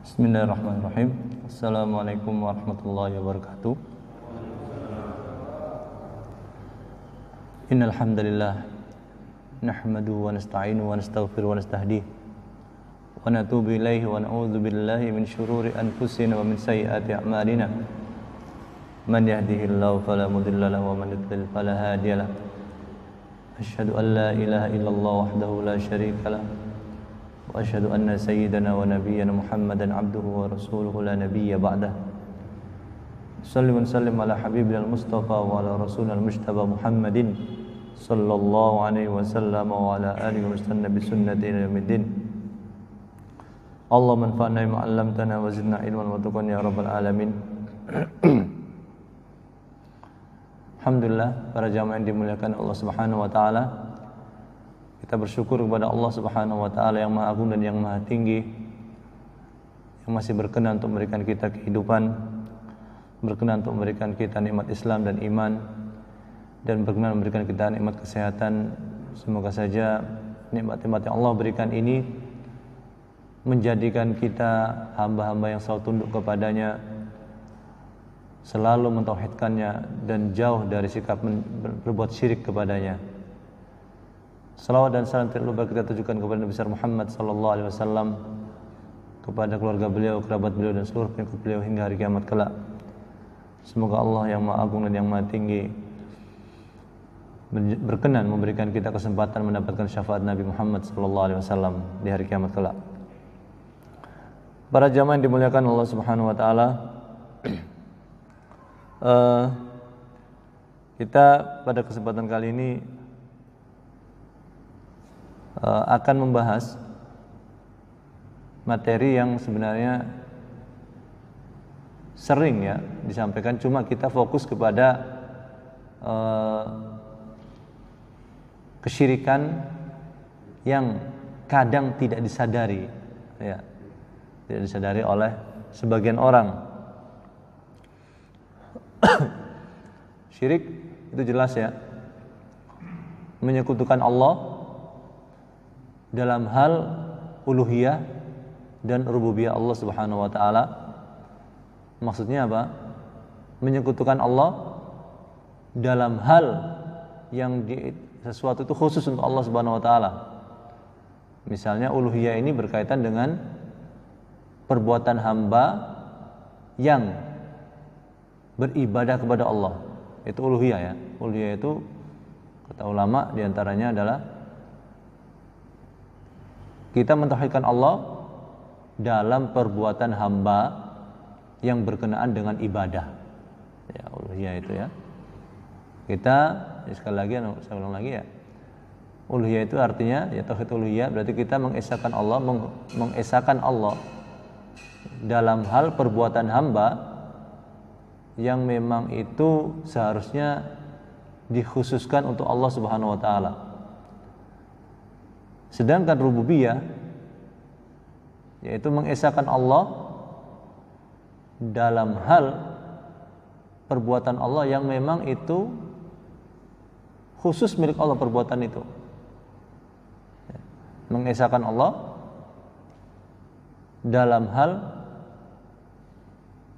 Bismillahirrahmanirrahim. Assalamualaikum warahmatullahi wabarakatuh. Innal hamdalillah nahmaduhu wa nasta'inuhu wa nastaghfiruhu wa nastahdihi wa natubu ilaihi wa na'udzu billahi min syururi anfusina wa min sayyiati a'malina. Man yahdihillahu fala mudilla lahu wa man yudlil fala hadiya lahu. Asyhadu an la ilaha illallah wahdahu la syarika lahu wa asyhadu anna sayyidana wa nabiyyana Muhammadan abduhu wa rasuluhu la nabiyya ba'dah. Salli wa sallim ala habibil mustafa wa ala rasulil mujtaba Muhammadin sallallahu alaihi wasallam wa ala alihi wa sallam bi sunnati ila yaumiddin. Allahumma anfa'na bima 'allamtana wa zidna ilman wa tuqan ya rabbal alamin. Alhamdulillah, para jamaah yang dimuliakan Allah Subhanahu wa taala. Kita bersyukur kepada Allah Subhanahu wa taala yang Maha Agung dan yang Maha Tinggi, yang masih berkenan untuk memberikan kita kehidupan, berkenan untuk memberikan kita nikmat Islam dan iman, dan berkenan memberikan kita nikmat kesehatan. Semoga saja nikmat-nikmat yang Allah berikan ini menjadikan kita hamba-hamba yang selalu tunduk kepadanya, selalu mentauhidkannya dan jauh dari sikap berbuat syirik kepadanya. Salawat dan salam tidak lupa kita tujukan kepada Nabi besar Muhammad sallallahu alaihi wasallam, kepada keluarga beliau, kerabat beliau dan seluruh pengikut beliau hingga hari kiamat kelak. Semoga Allah yang Maha Agung dan yang Maha Tinggi berkenan memberikan kita kesempatan mendapatkan syafaat Nabi Muhammad sallallahu alaihi wasallam di hari kiamat kelak. Para jamaah yang dimuliakan Allah Subhanahu wa taala, kita pada kesempatan kali ini akan membahas materi yang sebenarnya sering ya disampaikan, cuma kita fokus kepada kesyirikan yang kadang tidak disadari, ya, tidak disadari oleh sebagian orang. Syirik itu jelas ya, menyekutukan Allah dalam hal uluhiyah dan rububiyah Allah Subhanahu wa taala. Maksudnya apa? Menyekutukan Allah dalam hal yang sesuatu itu khusus untuk Allah Subhanahu wa taala. Misalnya uluhiyah ini berkaitan dengan perbuatan hamba yang beribadah kepada Allah. Itu uluhiyah ya. Uluhiyah itu kata ulama diantaranya adalah kita mentauhidkan Allah dalam perbuatan hamba yang berkenaan dengan ibadah. Ya, uluhiyah itu ya. Kita sekali lagi, saya ulang lagi ya. Uluhiyah itu artinya ya tauhid uluhiyah berarti kita mengesahkan Allah dalam hal perbuatan hamba yang memang itu seharusnya dikhususkan untuk Allah Subhanahu wa taala. Sedangkan rububiyah yaitu mengesahkan Allah dalam hal perbuatan Allah yang memang itu khusus milik Allah perbuatan itu. Mengesahkan Allah dalam hal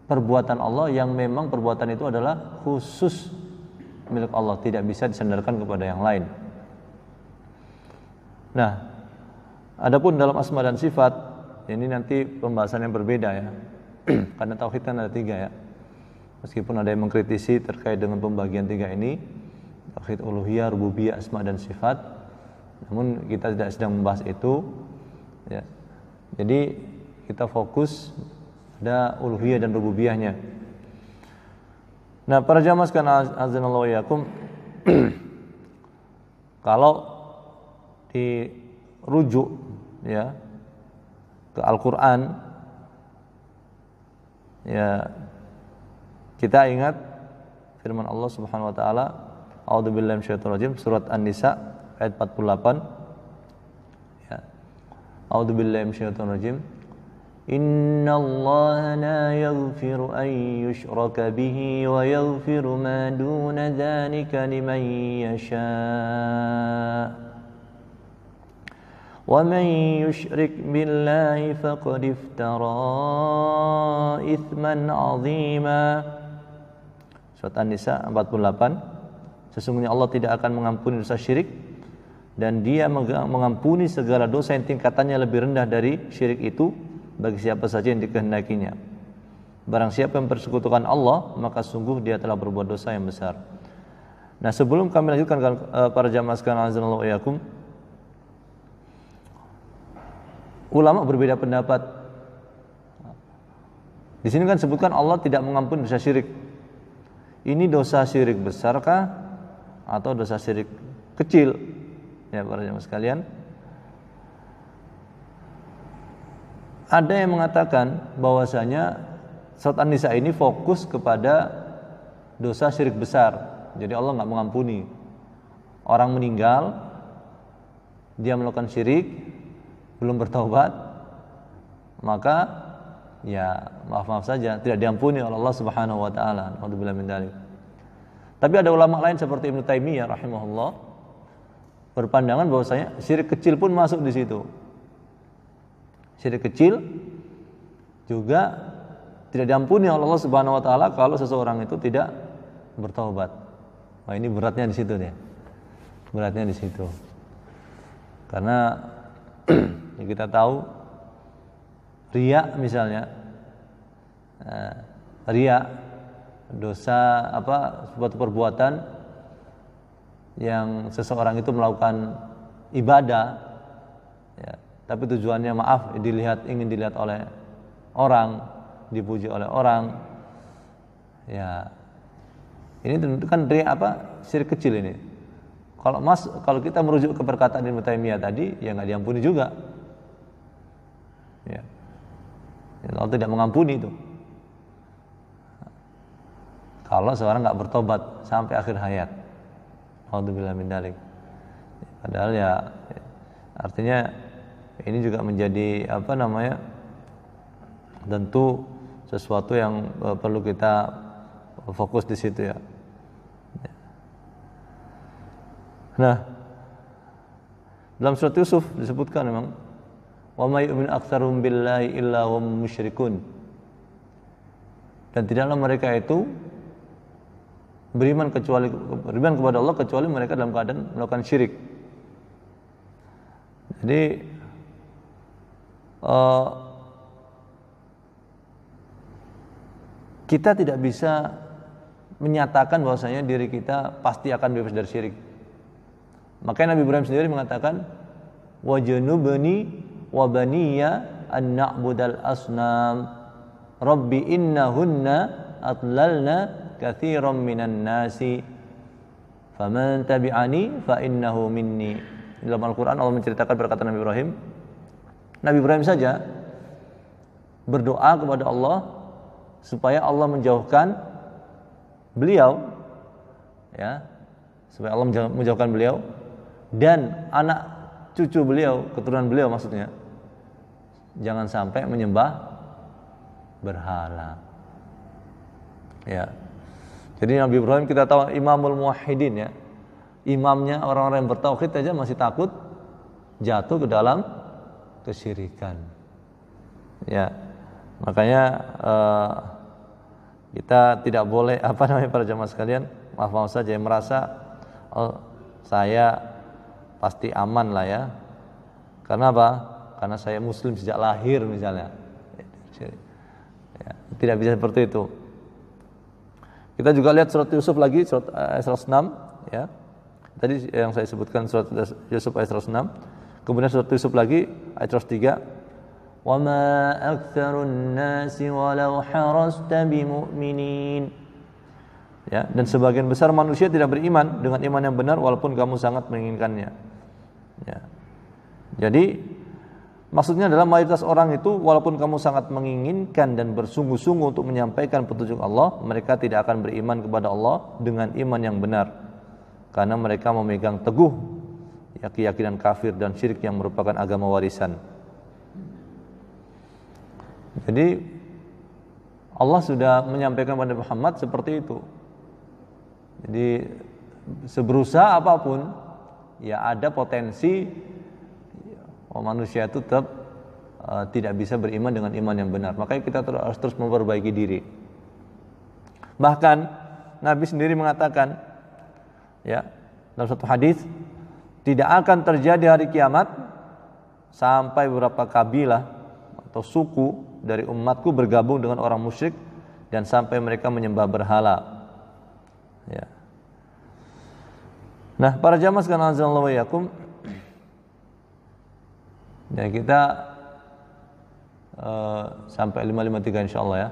perbuatan Allah yang memang perbuatan itu adalah khusus milik Allah, tidak bisa disandarkan kepada yang lain. Nah, adapun dalam asma dan sifat ini nanti pembahasan yang berbeda ya. Karena tauhid kan ada 3 ya. Meskipun ada yang mengkritisi terkait dengan pembagian 3 ini, tauhid uluhiyah, rububiyah, asma dan sifat. Namun kita tidak sedang membahas itu ya. Jadi kita fokus pada uluhiyah dan rububiyahnya. Nah, para jamaah sekalian azanallahu yakum, kalau dirujuk ya ke Al-Qur'an ya, kita ingat firman Allah Subhanahu wa taala, a'udzubillahi minasyaitonir rajim, surat An-Nisa ayat 48 ya. A'udzubillahi minasyaitonir rajim. Innallaha la yaghfiru an yushraka bihi wa yaghfiru ma duna dzalika liman yasha. وَمَن يُشْرِكْ بِاللَّهِ فَقَدِ افْتَرَى إِثْمًا عَظِيمًا. Surat An-Nisa 48. Sesungguhnya Allah tidak akan mengampuni dosa syirik, dan Dia mengampuni segala dosa yang tingkatannya lebih rendah dari syirik itu bagi siapa saja yang dikehendakinya. Barang siapa yang persekutukan Allah, maka sungguh dia telah berbuat dosa yang besar. Nah, sebelum kami lanjutkan para jamaah sekalian azanallahu iyyakum, ulama berbeda pendapat. Di sini kan sebutkan Allah tidak mengampuni dosa syirik. Ini dosa syirik besarkah atau dosa syirik kecil? Ya, para jamaah sekalian. Ada yang mengatakan bahwasanya surat An-Nisa ini fokus kepada dosa syirik besar. Jadi Allah nggak mengampuni. Orang meninggal, dia melakukan syirik, belum bertaubat, maka ya maaf saja, tidak diampuni oleh Allah Subhanahu wa taala. Alhamdulillah min dzalik. Tapi ada ulama lain seperti Ibnu Taimiyah rahimahullah berpandangan bahwasanya syirik kecil pun masuk di situ. Syirik kecil juga tidak diampuni oleh Allah Subhanahu wa taala kalau seseorang itu tidak bertaubat. Wah, ini beratnya di situ deh. Beratnya di situ. Karena ya kita tahu riya misalnya, riya dosa suatu perbuatan yang seseorang itu melakukan ibadah, ya, tapi tujuannya ingin dilihat oleh orang, dipuji oleh orang, ya ini tentu kan riya syirik kecil ini. Kalau kita merujuk ke perkataan Ibnu Taimiyah tadi, ya nggak diampuni juga. Ya. Allah tidak mengampuni itu. Kalau seorang nggak bertobat sampai akhir hayat. Alhamdulillah min dzalik. Padahal ya artinya ini juga menjadi tentu sesuatu yang perlu kita fokus di situ ya. Nah, dalam surat Yusuf disebutkan memang wa may yu'min aktsaruhum billahi illa hum musyrikun. Dan tidaklah mereka itu beriman kepada Allah kecuali mereka dalam keadaan melakukan syirik. Jadi kita tidak bisa menyatakan bahwasanya diri kita pasti akan bebas dari syirik. Makanya Nabi Ibrahim sendiri mengatakan wajnubni wa baniya an na'budal asnam rabbi innahunna adlalna katsiran minan nasi faman tabi'ani fa innahu minni. Dalam Al-Qur'an Allah menceritakan perkataan Nabi Ibrahim. Nabi Ibrahim saja berdoa kepada Allah supaya Allah menjauhkan beliau, ya, supaya Allah menjauhkan beliau dan anak cucu beliau, keturunan beliau maksudnya, jangan sampai menyembah berhala. Ya. Jadi Nabi Ibrahim kita tahu imamul muwahhidin ya. Imamnya orang-orang yang bertauhid aja masih takut jatuh ke dalam kesyirikan. Ya. Makanya kita tidak boleh para jamaah sekalian, maaf saja yang merasa saya pasti aman lah ya. Karena apa? Karena saya muslim sejak lahir misalnya. Ya, tidak bisa seperti itu. Kita juga lihat surat Yusuf lagi, surat ayat 106 ya. Tadi yang saya sebutkan surat Yusuf ayat 106. Kemudian surat Yusuf lagi ayat 103. Wa ma aktsarun nasi walau harasta bimu'minin. Ya, dan sebagian besar manusia tidak beriman dengan iman yang benar walaupun kamu sangat menginginkannya. Ya. Jadi maksudnya adalah mayoritas orang itu walaupun kamu sangat menginginkan dan bersungguh-sungguh untuk menyampaikan petunjuk Allah, mereka tidak akan beriman kepada Allah dengan iman yang benar karena mereka memegang teguh keyakinan kafir dan syirik yang merupakan agama warisan. Jadi Allah sudah menyampaikan kepada Muhammad seperti itu. Jadi seberusaha apapun ya ada potensi manusia itu tetap tidak bisa beriman dengan iman yang benar. Makanya kita harus terus memperbaiki diri. Bahkan Nabi sendiri mengatakan, ya, dalam satu hadis, tidak akan terjadi hari kiamat sampai beberapa kabilah atau suku dari umatku bergabung dengan orang musyrik dan sampai mereka menyembah berhala. Ya. Nah, para jamaah sekalian azallahu wa iyyakum, ya kita sampai 5:53 insyaallah ya.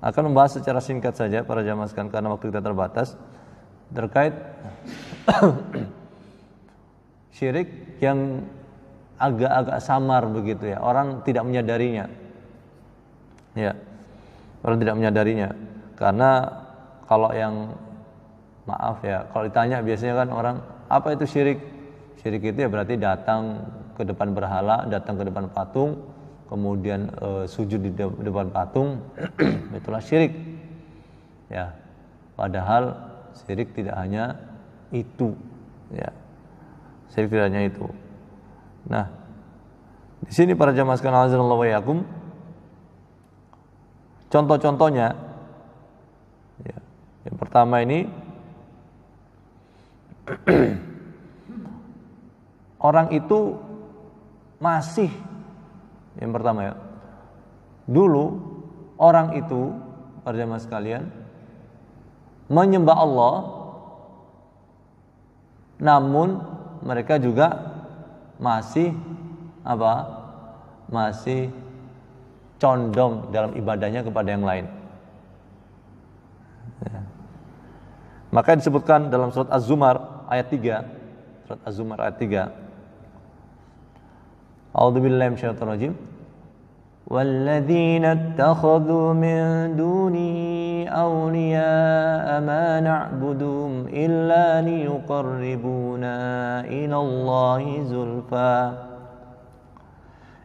Akan membahas secara singkat saja para jamaah sekalian karena waktu kita terbatas terkait syirik yang agak-agak samar begitu ya. Orang tidak menyadarinya. Ya. Orang tidak menyadarinya. Karena kalau yang kalau ditanya biasanya kan orang, apa itu syirik? Syirik itu ya berarti datang ke depan berhala, datang ke depan patung, kemudian sujud di depan patung, itulah syirik. Ya. Padahal syirik tidak hanya itu, ya. Syirik tidak hanya itu. Nah, di sini para jamaah sekalian azanallahu wa iyyakum, contoh-contohnya, ya. Yang pertama ini orang itu masih, yang pertama ya, dulu orang itu para jamaah sekalian menyembah Allah, namun mereka juga masih masih condong dalam ibadahnya kepada yang lain. Ya. Maka disebutkan dalam surat Az-Zumar ayat 3. Surat Az-Zumar ayat 3. A'udzubillahi minasyaitonir rajim. وَالَّذِينَ اتَّخَذُوا مِن دُونِهِ أَوْلِيَاءَ مَا نَعْبُدُهُمْ إِلَّا لِيُقَرِّبُونَا إِلَى اللَّهِ زُلْفَىٰ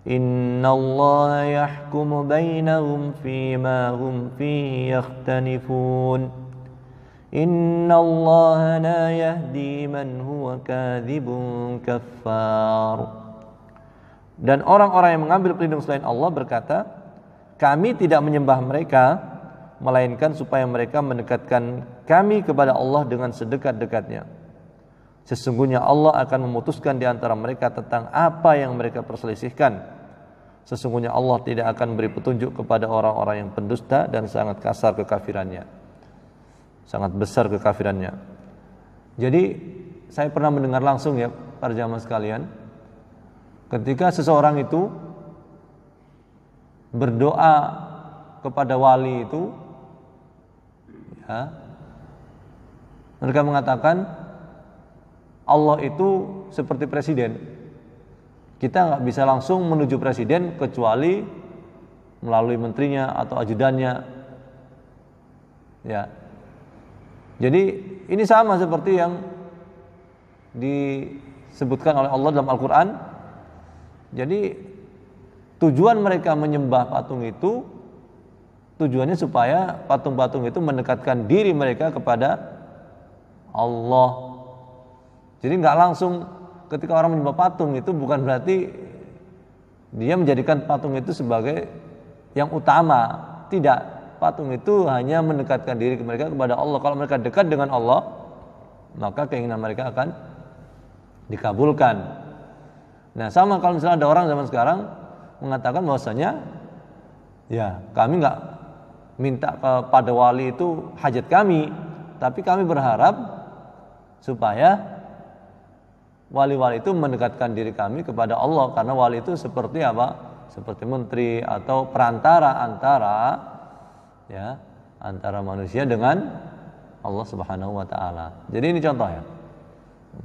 إِنَّ اللَّهَ يَحْكُمُ بَيْنَهُمْ فِيمَا هُمْ فِيهِ يَخْتَلِفُونَ إِنَّ اللَّهَ لَا يَهْدِي مَنْ هُوَ كَاذِبٌ كَفَّارٌ. Dan orang-orang yang mengambil pelindung selain Allah berkata, kami tidak menyembah mereka, melainkan supaya mereka mendekatkan kami kepada Allah dengan sedekat-dekatnya. Sesungguhnya Allah akan memutuskan di antara mereka tentang apa yang mereka perselisihkan. Sesungguhnya Allah tidak akan beri petunjuk kepada orang-orang yang pendusta dan sangat kasar kekafirannya. Sangat besar kekafirannya. Jadi saya pernah mendengar langsung ya para jamaah sekalian, ketika seseorang itu berdoa kepada wali itu, ya, mereka mengatakan Allah itu seperti presiden. Kita nggak bisa langsung menuju presiden kecuali melalui menterinya atau ajudannya. Ya. Jadi ini sama seperti yang disebutkan oleh Allah dalam Al-Quran. Jadi tujuan mereka menyembah patung itu, tujuannya supaya patung-patung itu mendekatkan diri mereka kepada Allah. Jadi nggak langsung ketika orang menyembah patung itu bukan berarti dia menjadikan patung itu sebagai yang utama. Tidak, patung itu hanya mendekatkan diri mereka kepada Allah. Kalau mereka dekat dengan Allah, maka keinginan mereka akan dikabulkan. Nah, sama kalau misalnya ada orang zaman sekarang mengatakan bahwasanya ya kami nggak minta kepada wali itu hajat kami, tapi kami berharap supaya wali-wali itu mendekatkan diri kami kepada Allah, karena wali itu seperti apa? Seperti menteri atau perantara antara manusia dengan Allah Subhanahu wa taala. Jadi ini contohnya.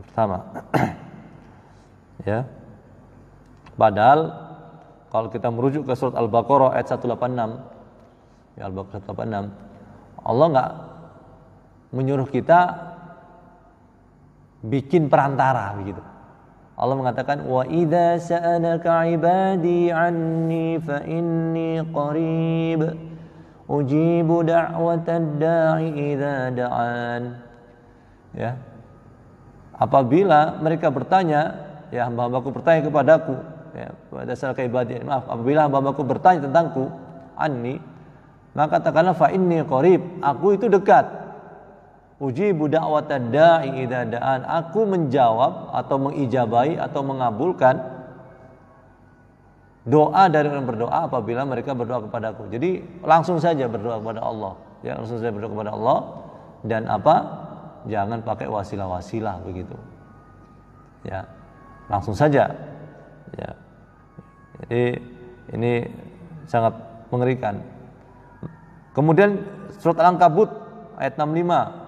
Pertama. Ya. Padahal kalau kita merujuk ke surat Al-Baqarah ayat 186, ya Al-Baqarah 186, Allah enggak menyuruh kita bikin perantara begitu. Allah mengatakan wa idza sa'alaka 'ibadi 'anni fa inni qarib ujibu da'watad da'i idza da'an. Ya. Apabila mereka bertanya, ya hamba-hambaku bertanya kepadaku ya, dasar ibadi, maaf, apabila hamba-hambaku bertanya tentangku, anni, maka katakanlah fa inni qarib, aku itu dekat. Ujibu da'watad da'i idza da'an, aku menjawab atau mengijabahi atau mengabulkan doa dari orang berdoa apabila mereka berdoa kepadaku. Jadi langsung saja berdoa kepada Allah, ya, langsung saja berdoa kepada Allah, dan apa? Jangan pakai wasilah-wasilah begitu. Ya, langsung saja. Ya. Jadi ini sangat mengerikan. Kemudian surat Al-Ankabut ayat 65.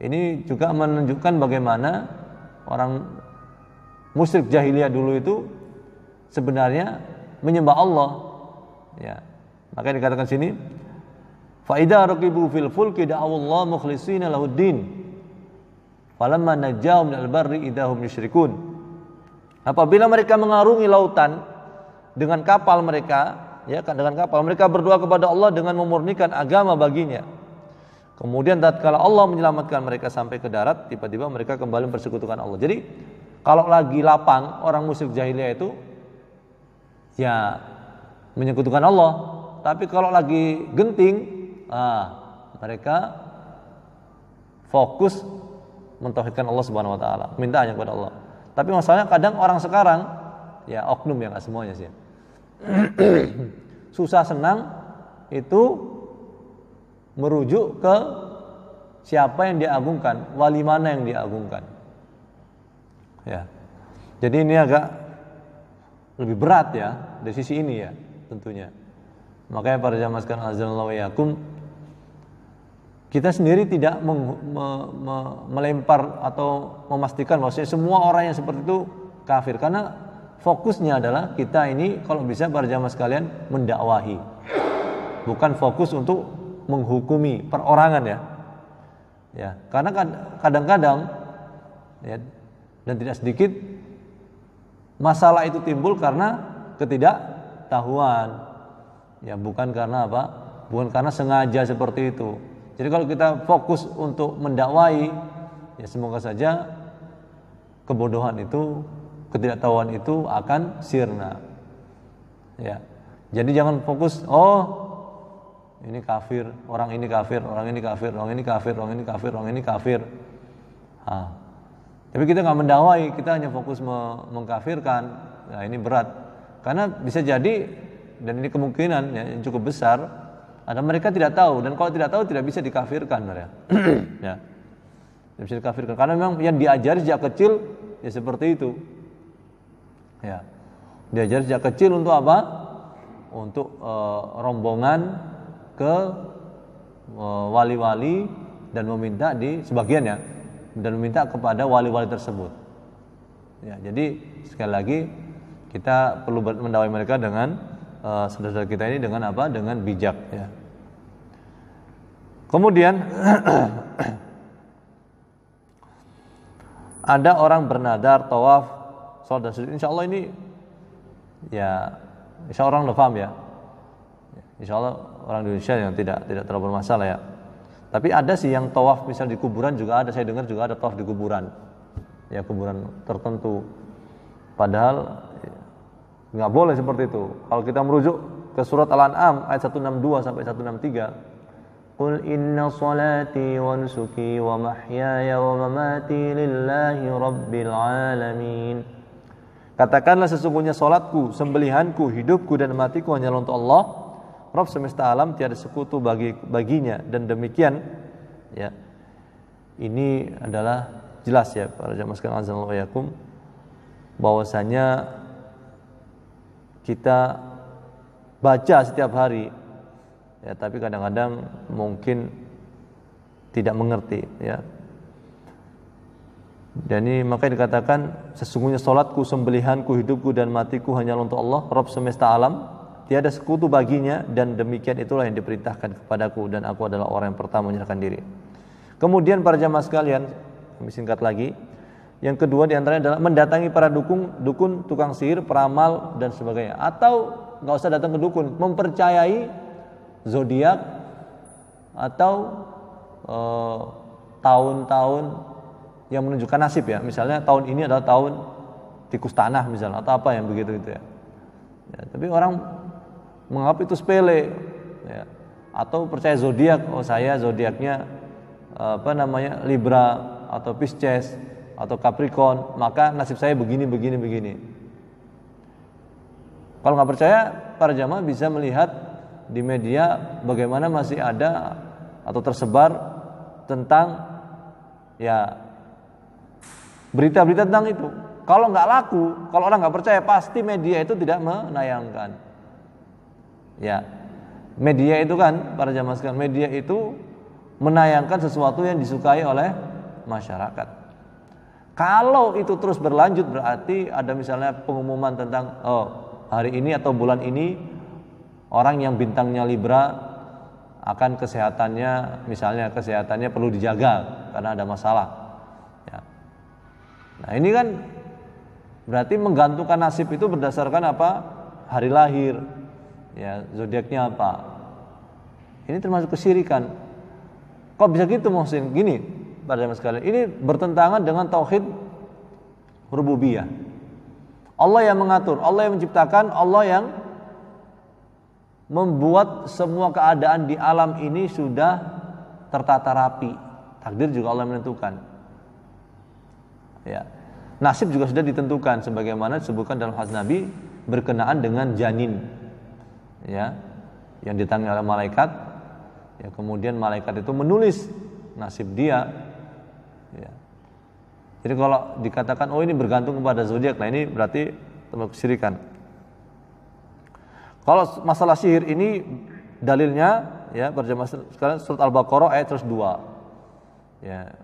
Ini juga menunjukkan bagaimana orang musyrik jahiliyah dulu itu sebenarnya menyembah Allah. Ya. Maka dikatakan sini, fa idza raqibu fil fulki da'awallaha mukhlishina lahuddin. Falamma najjahum minal barri idahum yusyrikun. Apabila mereka mengarungi lautan dengan kapal mereka, ya kan, dengan kapal mereka berdoa kepada Allah dengan memurnikan agama baginya. Kemudian tatkala Allah menyelamatkan mereka sampai ke darat, tiba-tiba mereka kembali mempersekutukan Allah. Jadi kalau lagi lapang, orang musyrik jahiliyah itu ya menyekutukan Allah. Tapi kalau lagi genting, mereka fokus mentauhidkan Allah Subhanahu wa taala, minta hanya kepada Allah. Tapi masalahnya kadang orang sekarang, ya oknum ya, enggak semuanya sih. Susah senang itu merujuk ke siapa yang diagungkan, wali mana yang diagungkan. Ya. Jadi ini agak lebih berat ya dari sisi ini ya, tentunya. Makanya para jamaah sekalian azanallahu wa iyyakum, kita sendiri tidak melempar atau memastikan bahwa semua orang yang seperti itu kafir, karena fokusnya adalah kita ini kalau bisa para jamaah sekalian mendakwahi, bukan fokus untuk menghukumi perorangan ya. Ya, karena kadang-kadang ya, dan tidak sedikit masalah itu timbul karena ketidaktahuan. Ya, bukan karena apa? Bukan karena sengaja seperti itu. Jadi kalau kita fokus untuk mendakwahi, ya semoga saja kebodohan itu, ketidaktahuan itu akan sirna. Ya. Jadi jangan fokus, ini kafir, orang ini kafir, orang ini kafir, orang ini kafir, orang ini kafir, orang ini kafir. Tapi kita nggak mendakwahi, kita hanya fokus mengkafirkan. Nah ini berat, karena bisa jadi, dan ini kemungkinan ya, yang cukup besar, ada mereka tidak tahu, dan kalau tidak tahu tidak bisa dikafirkan, ya. Ya, tidak bisa dikafirkan, karena memang yang diajari sejak kecil ya seperti itu. Ya, diajari sejak kecil untuk apa? Untuk rombongan ke wali-wali dan meminta di sebagiannya, dan meminta kepada wali-wali tersebut. Ya, jadi sekali lagi kita perlu mendakwahi mereka dengan saudara-saudara kita ini dengan apa? Dengan bijak. Ya. Kemudian ada orang bernadar, tawaf, sholat dan sujud. Insya Allah ini, ya, insya Allah orang udah paham ya. Insya Allah orang Indonesia yang tidak terlalu bermasalah ya. Tapi ada sih yang tawaf misal di kuburan juga ada, saya dengar juga ada tawaf di kuburan. Ya, kuburan tertentu. Padahal nggak boleh seperti itu. Kalau kita merujuk ke surat Al-An'am ayat 162 sampai 163, Qul inna salati wa nusuki wa mahyaya wa mamati lillahi rabbil alamin. Katakanlah sesungguhnya salatku, sembelihanku, hidupku dan matiku hanya untuk Allah, Rabb semesta alam, tiada sekutu baginya. Dan demikian ya, ini adalah jelas ya para jamaah sekalian azanallahu wa iyyakum, bahwasanya kita baca setiap hari ya, tapi kadang-kadang mungkin tidak mengerti ya. Dan ini makanya dikatakan sesungguhnya salatku, sembelihanku, hidupku dan matiku hanya untuk Allah, Rabb semesta alam, tiada sekutu baginya, dan demikian itulah yang diperintahkan kepadaku, dan aku adalah orang yang pertama menyerahkan diri. Kemudian para jamaah sekalian, kami singkat lagi, yang kedua diantaranya adalah mendatangi para dukun, tukang sihir, peramal dan sebagainya. Atau nggak usah datang ke dukun, mempercayai zodiak atau tahun-tahun yang menunjukkan nasib ya. Misalnya tahun ini adalah tahun tikus tanah misalnya atau apa yang begitu itu ya. Ya, tapi orang menganggap itu sepele ya. Atau percaya zodiak, oh saya zodiaknya Libra atau Pisces atau Capricorn, maka nasib saya begini. Kalau nggak percaya, para jamaah bisa melihat di media bagaimana masih ada atau tersebar tentang ya berita-berita tentang itu. Kalau nggak laku, kalau orang nggak percaya, pasti media itu tidak menayangkan. Ya, media itu kan, para jamaah sekalian, media itu menayangkan sesuatu yang disukai oleh masyarakat. Kalau itu terus berlanjut, berarti ada misalnya pengumuman tentang hari ini atau bulan ini orang yang bintangnya Libra akan kesehatannya perlu dijaga karena ada masalah ya. Nah ini kan berarti menggantungkan nasib itu berdasarkan apa? Hari lahir ya, zodiaknya apa. Ini termasuk kesyirikan. Kok bisa gitu Muhsin? Gini para jamaah sekalian, ini bertentangan dengan tauhid rububiyah. Allah yang mengatur, Allah yang menciptakan, Allah yang membuat semua keadaan di alam ini sudah tertata rapi. Takdir juga Allah menentukan. Ya. Nasib juga sudah ditentukan sebagaimana disebutkan dalam hadis Nabi berkenaan dengan janin. Ya. Yang ditangani oleh malaikat. Ya, kemudian malaikat itu menulis nasib dia. Ya. Jadi kalau dikatakan ini bergantung kepada zodiak, nah ini berarti termasuk kesyirikan. Kalau masalah sihir ini dalilnya ya berjamaah sekarang surat Al-Baqarah ayat 102. Ya.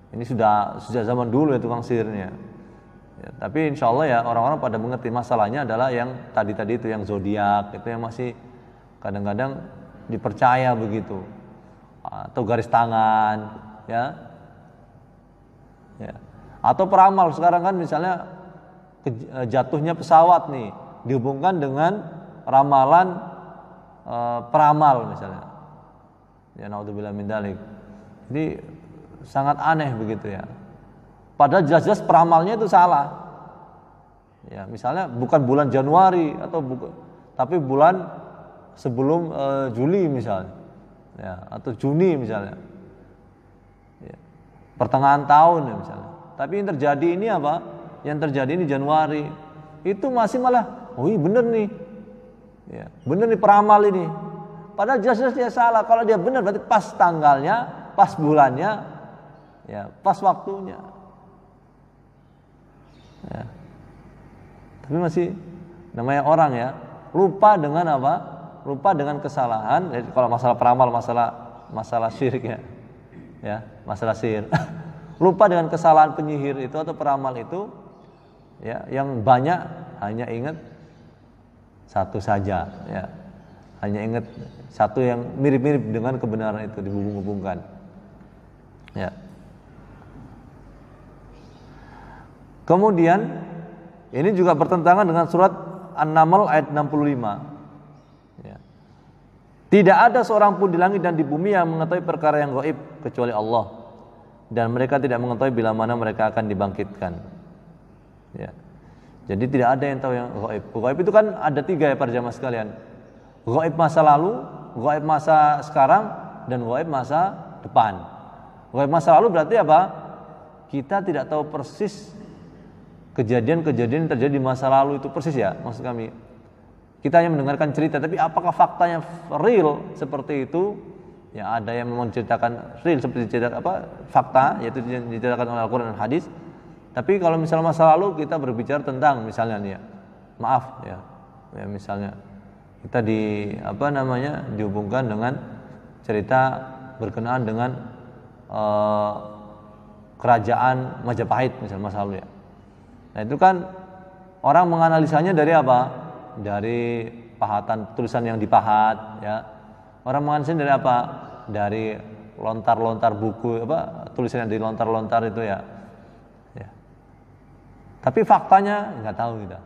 Ini sudah zaman dulu ya tukang sihirnya. Ya, tapi insya Allah ya orang-orang pada mengerti masalahnya adalah yang tadi itu yang zodiak itu yang masih kadang-kadang dipercaya begitu. Atau garis tangan ya. Ya. Atau peramal sekarang kan misalnya jatuhnya pesawat nih dihubungkan dengan ramalan peramal misalnya. Ya naudzubillah min dzalik. Jadi sangat aneh begitu ya. Padahal jelas-jelas peramalnya itu salah. Ya, misalnya bukan bulan Januari tapi bulan sebelum Juli misalnya. Ya, atau Juni misalnya. Ya. Pertengahan tahun ya misalnya. Tapi yang terjadi ini apa? Yang terjadi ini Januari. Itu masih malah, iya bener nih. Ya, bener nih peramal ini. Padahal jelas-jelas dia salah. Kalau dia benar berarti pas tanggalnya, pas bulannya, ya, pas waktunya. Ya. Tapi masih namanya orang ya, lupa dengan apa? Lupa dengan kesalahan. Jadi kalau masalah peramal, masalah syirik ya. Ya, masalah sihir. Lupa dengan kesalahan penyihir itu atau peramal itu ya, yang banyak hanya ingat satu saja ya. Hanya ingat satu yang mirip-mirip dengan kebenaran itu dihubung-hubungkan. Ya. Kemudian ini juga bertentangan dengan surat An-Naml ayat 65. Ya. Tidak ada seorang pun di langit dan di bumi yang mengetahui perkara yang gaib kecuali Allah. Dan mereka tidak mengetahui bila mana mereka akan dibangkitkan. Ya. Jadi tidak ada yang tahu yang gaib. Gaib itu kan ada 3 ya para jamaah sekalian. Gaib masa lalu, gaib masa sekarang, dan gaib masa depan. Gaib masa lalu berarti apa? Kita tidak tahu persis kejadian-kejadian yang terjadi di masa lalu itu persis ya, maksud kami. Kita hanya mendengarkan cerita, tapi apakah faktanya real seperti itu? Ya ada yang menceritakan real seperti cerita fakta, yaitu yang diceritakan oleh Al-Quran dan Hadis. Tapi kalau misalnya masa lalu kita berbicara tentang misalnya nih ya, maaf ya misalnya kita dihubungkan dengan cerita berkenaan dengan kerajaan Majapahit misalnya masa lalu ya. Nah itu kan orang menganalisanya dari apa? Dari pahatan tulisan yang dipahat ya. Orang menganalisanya dari apa? Dari lontar-lontar buku tulisan yang dilontar-lontar itu ya. Ya. Tapi faktanya nggak tahu kita.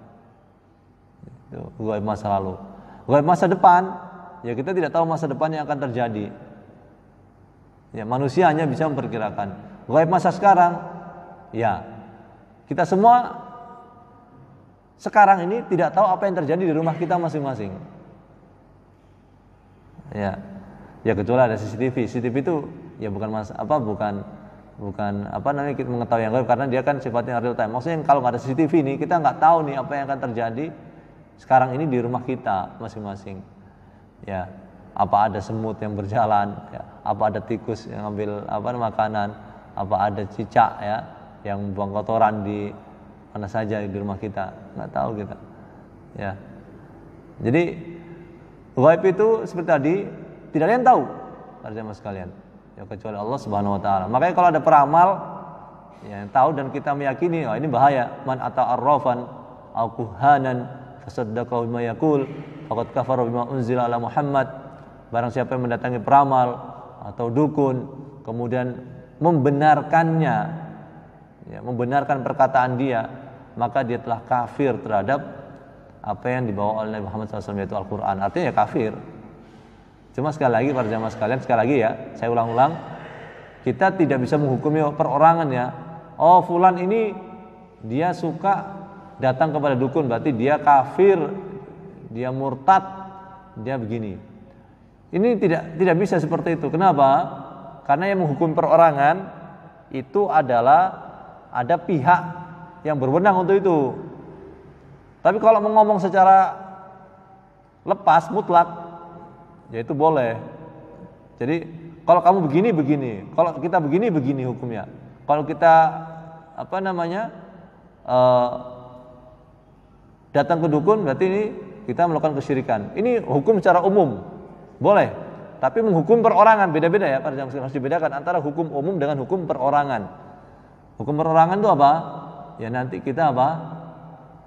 Itu gaib masa lalu. Gaib masa depan, ya kita tidak tahu masa depan yang akan terjadi. Ya manusia hanya bisa memperkirakan. Gaib masa sekarang, ya kita semua sekarang ini tidak tahu apa yang terjadi di rumah kita masing-masing. Ya, ya kecuali ada CCTV. CCTV itu ya bukan kita mengetahui yang gaib, karena dia kan sifatnya real time. Maksudnya kalau nggak ada CCTV nih, kita nggak tahu nih apa yang akan terjadi sekarang ini di rumah kita masing-masing. Ya, apa ada semut yang berjalan, ya, apa ada tikus yang ambil makanan, apa ada cicak ya yang buang kotoran di mana saja di rumah kita, nggak tahu kita. Ya, jadi gaib itu seperti tadi tidak ada yang tahu, para jamaah sekalian, ya kecuali Allah Subhanahu Wa Taala. Makanya kalau ada peramal yang tahu dan kita meyakini, oh ini bahaya. Man ata'arrafan au kuhanan fasaddaqa bima yaqul faqad kafara bima unzila ala Muhammad. Barang siapa yang mendatangi peramal atau dukun kemudian membenarkannya, ya, membenarkan perkataan dia, maka dia telah kafir terhadap apa yang dibawa oleh Nabi Muhammad SAW, yaitu Al-Quran. Artinya ya kafir. Cuma sekali lagi para jamaah sekalian, sekali lagi ya, saya ulang-ulang, kita tidak bisa menghukumi perorangan ya. Oh fulan ini dia suka datang kepada dukun, berarti dia kafir, dia murtad, dia begini. Ini tidak bisa seperti itu. Kenapa? Karena yang menghukum perorangan itu adalah ada pihak yang berwenang untuk itu. Tapi kalau ngomong secara lepas, mutlak, ya itu boleh. Jadi kalau kamu begini, kalau kita begini hukumnya. Kalau kita datang ke dukun, berarti ini kita melakukan kesyirikan. Ini hukum secara umum, boleh. Tapi menghukum perorangan beda-beda ya, harus dibedakan antara hukum umum dengan hukum perorangan. Hukum perorangan itu apa? Ya nanti kita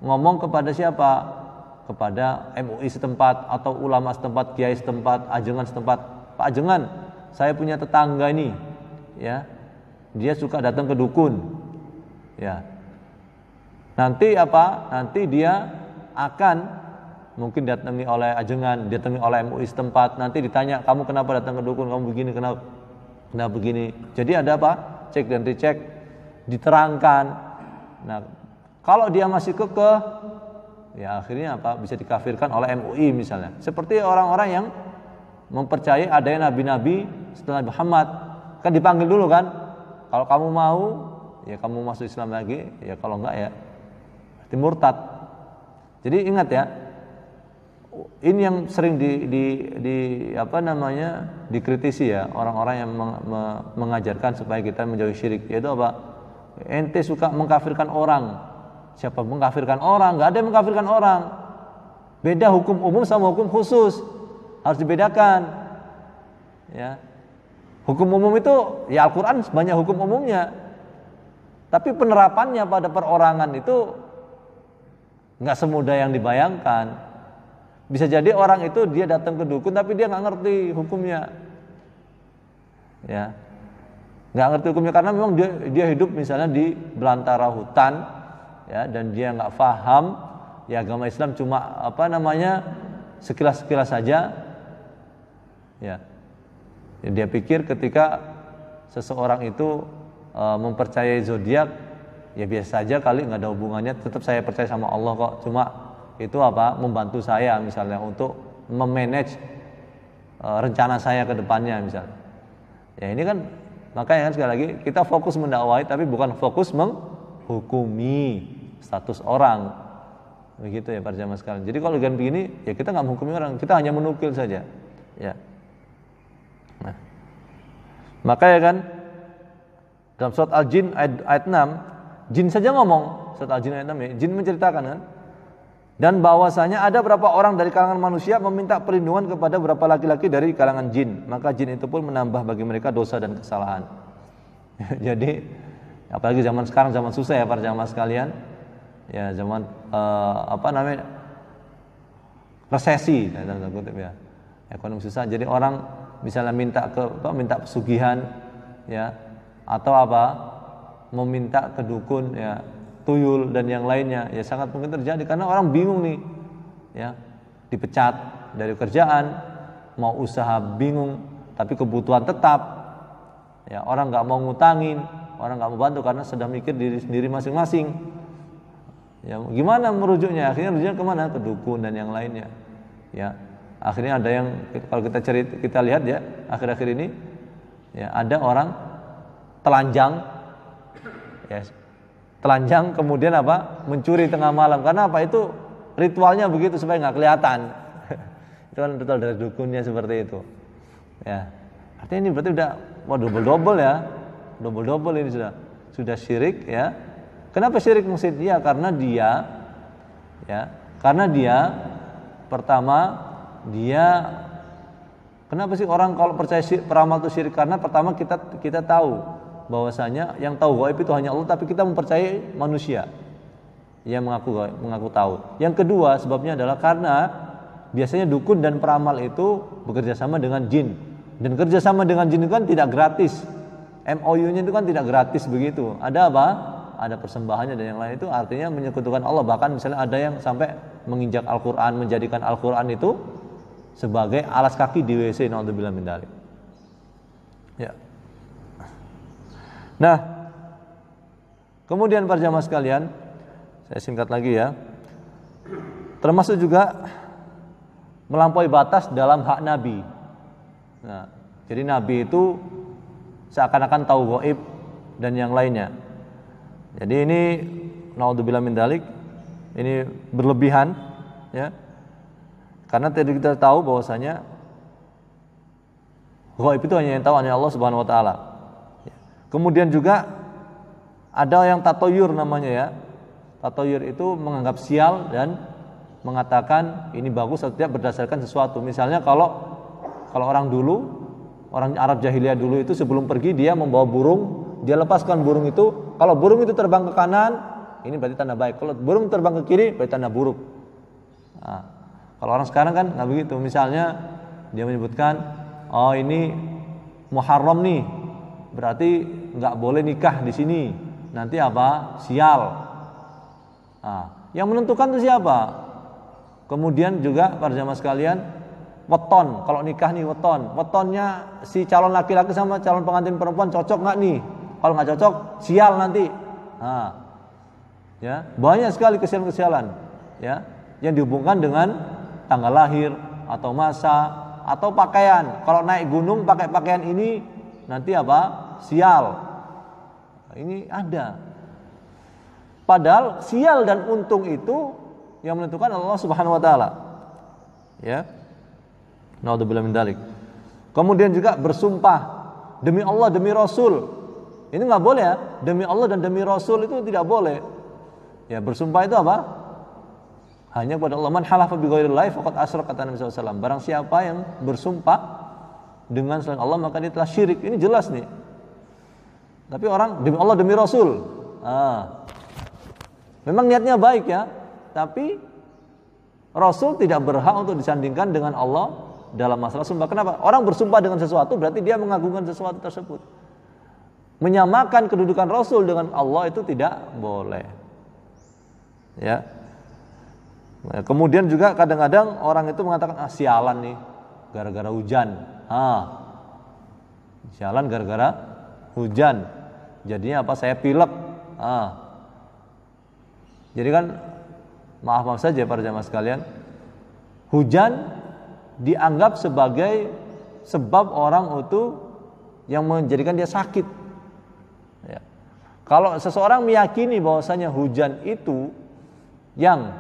ngomong kepada siapa? Kepada MUI setempat atau ulama setempat, kiai setempat, ajengan setempat. Pak ajengan, saya punya tetangga ini, ya, dia suka datang ke dukun, ya. Nanti Nanti dia akan mungkin didatangi oleh ajengan, didatangi oleh MUI setempat. Nanti ditanya, kamu kenapa datang ke dukun? Kamu begini, kenapa begini? Jadi ada cek dan dicek, diterangkan. Nah, kalau dia masih kekeh, ya akhirnya bisa dikafirkan oleh MUI misalnya. Seperti orang-orang yang mempercayai adanya nabi-nabi setelah Muhammad, kan dipanggil dulu kan. Kalau kamu mau, ya kamu masuk Islam lagi. Ya kalau enggak ya berarti murtad. Jadi ingat ya, ini yang sering dikritisi ya orang-orang yang mengajarkan supaya kita menjauhi syirik, yaitu apa? Ente suka mengkafirkan orang. Siapa mengkafirkan orang? Enggak ada yang mengkafirkan orang. Beda hukum umum sama hukum khusus. Harus dibedakan. Ya. Hukum umum itu ya Al-Qur'an banyak hukum umumnya. Tapi penerapannya pada perorangan itu enggak semudah yang dibayangkan. Bisa jadi orang itu dia datang ke dukun tapi dia nggak ngerti hukumnya, ya, nggak ngerti hukumnya karena memang dia hidup misalnya di belantara hutan, ya, dan dia nggak paham, ya agama Islam cuma sekilas saja, ya. Dia pikir ketika seseorang itu mempercayai zodiak, ya biasa saja kali, nggak ada hubungannya. Tetap saya percaya sama Allah kok, cuma itu membantu saya misalnya untuk memanage rencana saya ke depannya misalnya. Ya ini kan makanya kan sekali lagi kita fokus mendakwai tapi bukan fokus menghukumi status orang. Begitu ya para jamaah sekalian. Jadi kalau begini ya kita nggak menghukumi orang, kita hanya menukil saja. Ya. Nah. Makanya kan dalam surat Al-Jin ayat 6, jin saja ngomong, surat Al-Jin ayat 6 ya, jin menceritakan kan. Dan bahwasanya ada beberapa orang dari kalangan manusia meminta perlindungan kepada beberapa laki-laki dari kalangan jin, maka jin itu pun menambah bagi mereka dosa dan kesalahan. Jadi apalagi zaman sekarang, zaman susah ya para jamaah sekalian. Ya zaman resesi ya. Ekonomi susah. Jadi orang misalnya minta pesugihan ya, atau meminta ke dukun ya, tuyul dan yang lainnya, ya sangat mungkin terjadi karena orang bingung nih, ya, dipecat dari kerjaan, mau usaha bingung, tapi kebutuhan tetap, ya orang nggak mau ngutangin, orang nggak mau bantu karena sedang mikir diri sendiri masing-masing, Ya, gimana merujuknya? Akhirnya rujuknya kemana? Ke dukun dan yang lainnya. Ya, akhirnya ada yang kalau kita lihat ya akhir-akhir ini ya ada orang telanjang, ya, telanjang kemudian apa? Mencuri tengah malam. Karena apa? Itu ritualnya begitu supaya nggak kelihatan. Itu kan ritual dari dukunnya seperti itu. Ya, artinya ini berarti udah double ya, double ini sudah syirik ya. Kenapa syirik mungkin? Ya karena dia pertama kenapa sih orang kalau percaya peramal itu syirik? Karena pertama kita tahu bahwasanya yang tahu gaib itu hanya Allah, tapi kita mempercayai manusia yang mengaku tahu. Yang kedua sebabnya adalah karena biasanya dukun dan peramal itu bekerja sama dengan jin, dan kerja sama dengan jin itu kan tidak gratis. MOU-nya itu kan tidak gratis begitu. Ada apa? Ada persembahannya dan yang lain, itu artinya menyekutukan Allah. Bahkan misalnya ada yang sampai menginjak Al-Quran, menjadikan Al-Quran itu sebagai alas kaki di WC. Naudzubillah min dzalik. Ya. Nah, kemudian para jamaah sekalian, saya singkat lagi ya. Termasuk juga melampaui batas dalam hak Nabi. Nah, jadi Nabi itu seakan-akan tahu gaib dan yang lainnya. Jadi ini naudzubillah min dzalik, ini berlebihan ya. Karena tadi kita tahu bahwasanya gaib itu hanya yang tahu hanya Allah Subhanahu wa taala. Kemudian juga ada yang tatoyur namanya ya. Tatoyur itu menganggap sial dan mengatakan ini bagus atau tidak berdasarkan sesuatu. Misalnya kalau orang dulu, orang Arab jahiliyah dulu itu sebelum pergi dia membawa burung, dia lepaskan burung itu. Kalau burung itu terbang ke kanan, ini berarti tanda baik. Kalau burung terbang ke kiri, berarti tanda buruk. Nah, kalau orang sekarang kan nggak begitu. Misalnya dia menyebutkan, oh ini Muharram nih, berarti nggak boleh nikah di sini. Nanti apa? Sial. Nah, yang menentukan itu siapa? Kemudian juga para jamaah sekalian, weton. Kalau nikah nih weton. Wetonnya si calon laki-laki sama calon pengantin perempuan cocok nggak nih? Kalau nggak cocok, sial nanti. Nah, ya banyak sekali kesialan-kesialan, ya, yang dihubungkan dengan tanggal lahir atau masa atau pakaian. Kalau naik gunung pakai pakaian ini, nanti apa? Sial. Ini ada. Padahal sial dan untung itu yang menentukan Allah Subhanahu wa taala. Ya. Naudzubillah min dzalik. Kemudian juga bersumpah demi Allah, demi Rasul. Ini enggak boleh ya. Demi Allah dan demi Rasul itu tidak boleh. Ya, bersumpah itu apa? Hanya kepada Allah. Man halafa bi ghairillahi faqad asyraka, kata Nabi SAW. Barang siapa yang bersumpah dengan selain Allah maka dia telah syirik. Ini jelas nih. Tapi orang demi Allah, demi Rasul. Memang niatnya baik ya, tapi Rasul tidak berhak untuk disandingkan dengan Allah dalam masalah sumpah. Kenapa? Orang bersumpah dengan sesuatu berarti dia mengagungkan sesuatu tersebut. Menyamakan kedudukan Rasul dengan Allah itu tidak boleh. Ya. Nah, kemudian juga kadang-kadang orang itu mengatakan sialan nih gara-gara hujan. Sialan gara-gara hujan. Jadinya apa? Saya pilek. Jadi kan maaf saja para jamaah sekalian, hujan dianggap sebagai sebab orang itu yang menjadikan dia sakit. Ya. Kalau seseorang meyakini bahwasanya hujan itu yang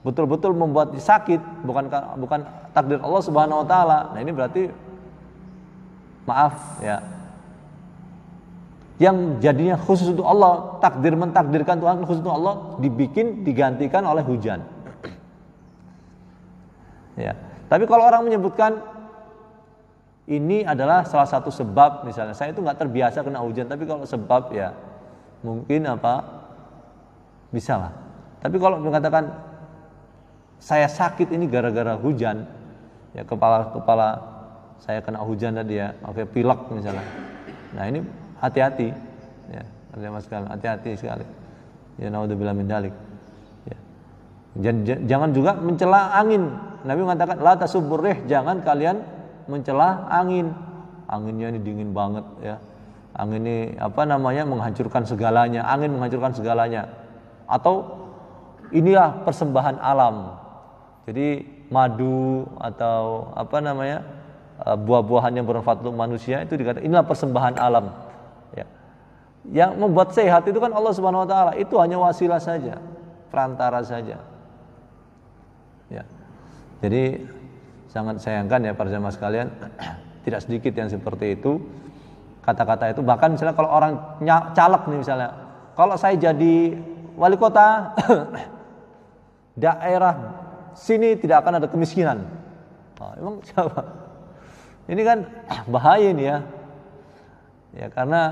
betul-betul membuat dia sakit, bukan takdir Allah Subhanahu wa taala. Nah, ini berarti maaf ya. Yang jadinya khusus untuk Allah, mentakdirkan Tuhan khusus untuk Allah digantikan oleh hujan. Ya. Tapi kalau orang menyebutkan ini adalah salah satu sebab, misalnya saya itu nggak terbiasa kena hujan, tapi kalau sebab ya mungkin apa bisa lah. Tapi kalau mengatakan saya sakit ini gara-gara hujan, ya kepala saya kena hujan tadi ya, oke pilek misalnya. Nah ini hati-hati, ya, hati-hati sekali. Ya naudzubillah min dzalik. Ya. Jangan juga mencela angin. Nabi mengatakan la tasubbur rih, jangan kalian mencela angin. Anginnya ini dingin banget ya. Angin ini menghancurkan segalanya. Angin menghancurkan segalanya. Atau inilah persembahan alam. Jadi madu atau buah-buahan yang bermanfaat untuk manusia itu dikatakan inilah persembahan alam. Ya. Yang membuat sehat itu kan Allah Subhanahu Wa Taala. Itu hanya wasilah saja, perantara saja. Ya. Jadi sangat sayangkan ya para jamaah sekalian, tidak sedikit yang seperti itu. Kata-kata itu bahkan misalnya kalau orang caleg nih misalnya, kalau saya jadi wali kota daerah sini tidak akan ada kemiskinan. Emang siapa? Ini kan bahaya ini ya. Ya karena